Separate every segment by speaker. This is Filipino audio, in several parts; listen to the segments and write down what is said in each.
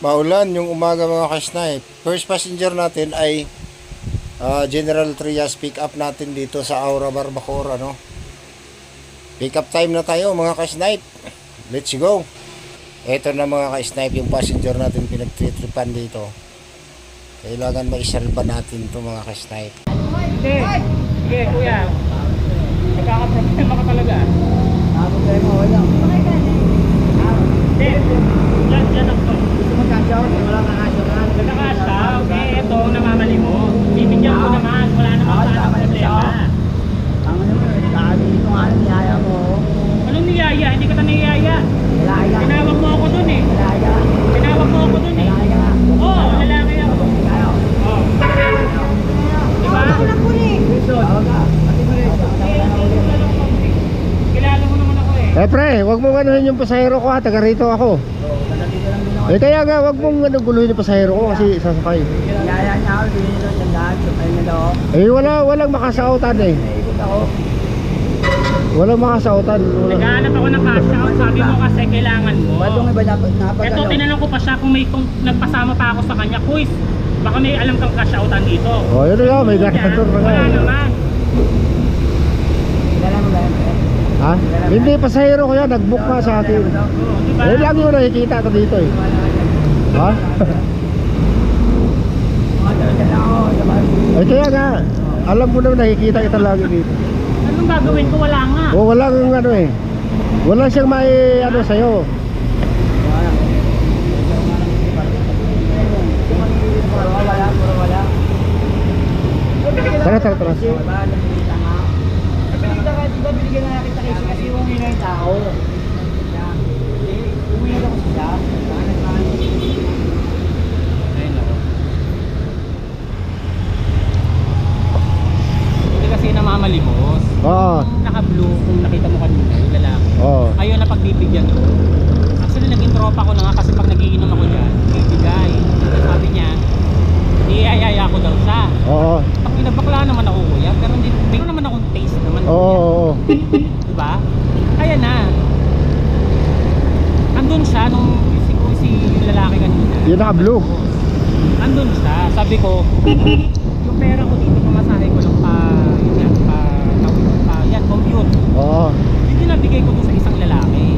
Speaker 1: Maulan yung umaga mga ka-snipe. First passenger natin ay General Trias pick up natin dito sa Aura Barbacoa, no? Pick up time na tayo mga ka-snipe. Let's go. Ito na mga ka-snipe yung passenger natin pinagtritripan dito. Kailangan maisalba natin to mga ka-snipe.
Speaker 2: Sige kuya. Nagkakaproblema ka talaga.
Speaker 3: Problema wala.
Speaker 2: Hindi. Diyan ako.
Speaker 3: Gusto mo kasya o? Wala kang kasya ka.
Speaker 2: Nagkakasya. Okay, ito namamali mo. Bibigyan ko naman. Wala naman sana problema.
Speaker 3: Tama naman. Dami ito nga niyaya mo.
Speaker 2: Anong niyaya? Hindi ka na niyaya.
Speaker 3: Niyaya.
Speaker 2: Tinawag mo ako dun eh.
Speaker 3: Niyaya.
Speaker 2: Tinawag mo ako dun eh.
Speaker 3: Niyaya.
Speaker 2: Oo, lalaki ako.
Speaker 3: Niyaya.
Speaker 2: Oo. Diba?
Speaker 3: Tawag ka. Pati mo rin.
Speaker 2: Kilala mo naman ako eh.
Speaker 1: Pre, wag mong anuhin yung pasahero ko ha. Taga rito ako.
Speaker 3: Dito lang din ako.
Speaker 1: Kaya nga, wag mong guluhin yung pasahero ko kasi sasakay.
Speaker 3: Niyaya niya ako. Bili nito sa daan. Supay na daw.
Speaker 1: Walang makasautan eh.
Speaker 3: Naikot ako.
Speaker 1: Walang makasautan.
Speaker 2: Naghahanap ako ng cash out. Sabi mo kasi kailangan mo.
Speaker 3: Ba't yung iba napag
Speaker 2: Ito, tinanong ko pa siya kung nagpasama pa ako sa kanya. Kuis, baka may alam kang cash outan dito.
Speaker 1: Oh, yun nga, may garantor na nga.
Speaker 2: Wala naman.
Speaker 3: Kilala mo ba yan?
Speaker 1: Ha? Hindi, pasahero ko yan. Nag-book nga sa atin.
Speaker 2: Oo, diba?
Speaker 1: Eh, lagi mo nakikita ko dito eh. Ha?
Speaker 3: Dala ako.
Speaker 1: Eh, kaya nga. Alam mo na nakikita kita lagi dito.
Speaker 2: Anong gagawin ko? Wala nga.
Speaker 1: O, walang ano eh. Wala siyang may ano sa'yo. Tara.
Speaker 3: Binigyan na kita kasi yung hinay tao. Uwi ako sila.
Speaker 2: Ayun ako. Hindi kasi namamalimos.
Speaker 1: Oo.
Speaker 2: Naka-blue kung nakita mo kanina, yung lalaki.
Speaker 1: Oo.
Speaker 2: Ayun na pagbibigyan ko. Actually, naging tropa ko na nga kasi pag nagiinom ako dyan, bibigay. Sabi niya, iayaya ko daw siya.
Speaker 1: Oo.
Speaker 2: Pag inabakla naman ako kuya, pero hindi, may naman akong taste naman.
Speaker 1: Oo.
Speaker 2: Diba? Kaya na. Andun siya nung si yung lalaki kanina.
Speaker 1: Yun naka-blue.
Speaker 2: Andun siya. Sabi ko, yung pera ko dito, pamasahe ko lang yan, compute.
Speaker 1: Oo.
Speaker 2: Yung tinabigay ko dun sa isang lalaki.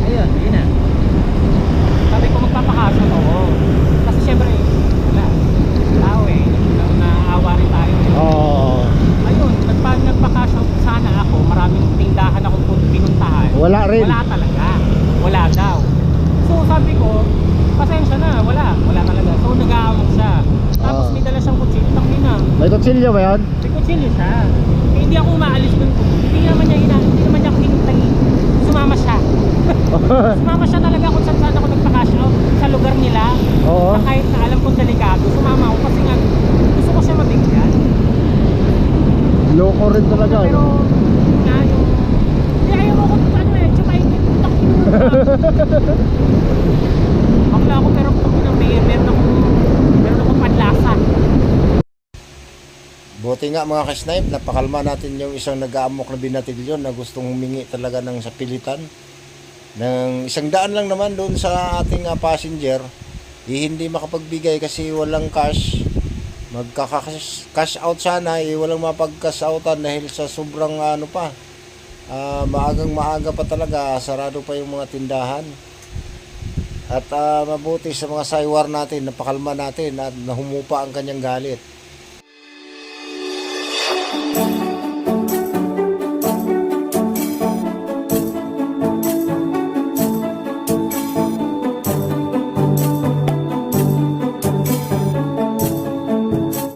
Speaker 2: Ayun, yun na. Sabi ko magpapakasyon ako. Kasi syempre, wala. Tao eh. Naawa rin tayo.
Speaker 1: Oo.
Speaker 2: Ayun, nagpakasyon sana ako, maraming tindahan akong pinuntahan.
Speaker 1: Wala rin.
Speaker 2: Wala talaga. Wala daw. So sabi ko, pasensya na, wala talaga. So nag-aawag siya. Tapos may dala siyang kutsilyo, tangin na.
Speaker 1: May kutsilyo ba yun?
Speaker 2: May kutsilyo siya. Eh, hindi ako umaalis dun. Hindi naman niya ako hinintay. Sumama siya. Sumama siya talaga kung saan ako nagpakasyon sa lugar nila.
Speaker 1: Oo.
Speaker 2: Na kahit na alam kong delikado, sumama ako kasi nga gusto ko siya mabigyan.
Speaker 1: Loko rin talaga.
Speaker 2: Pero nga yung hindi ayaw mo ko ano eh, tsumayin yung takin mo. Bakla ako pero meron akong panlasa.
Speaker 1: Buti nga mga ka-snipe, napakalma natin yung isang nag-aamok na binatilyon na gustong humingi talaga ng sapilitan. Ng 100 lang naman doon sa ating passenger, hindi makapagbigay kasi walang cash. Magkaka-cash out sana, walang mapag-cash outan dahil sa sobrang maaga pa talaga, sarado pa yung mga tindahan. At mabuti sa mga saywar natin, napakalma natin at nahumupa ang kanyang galit.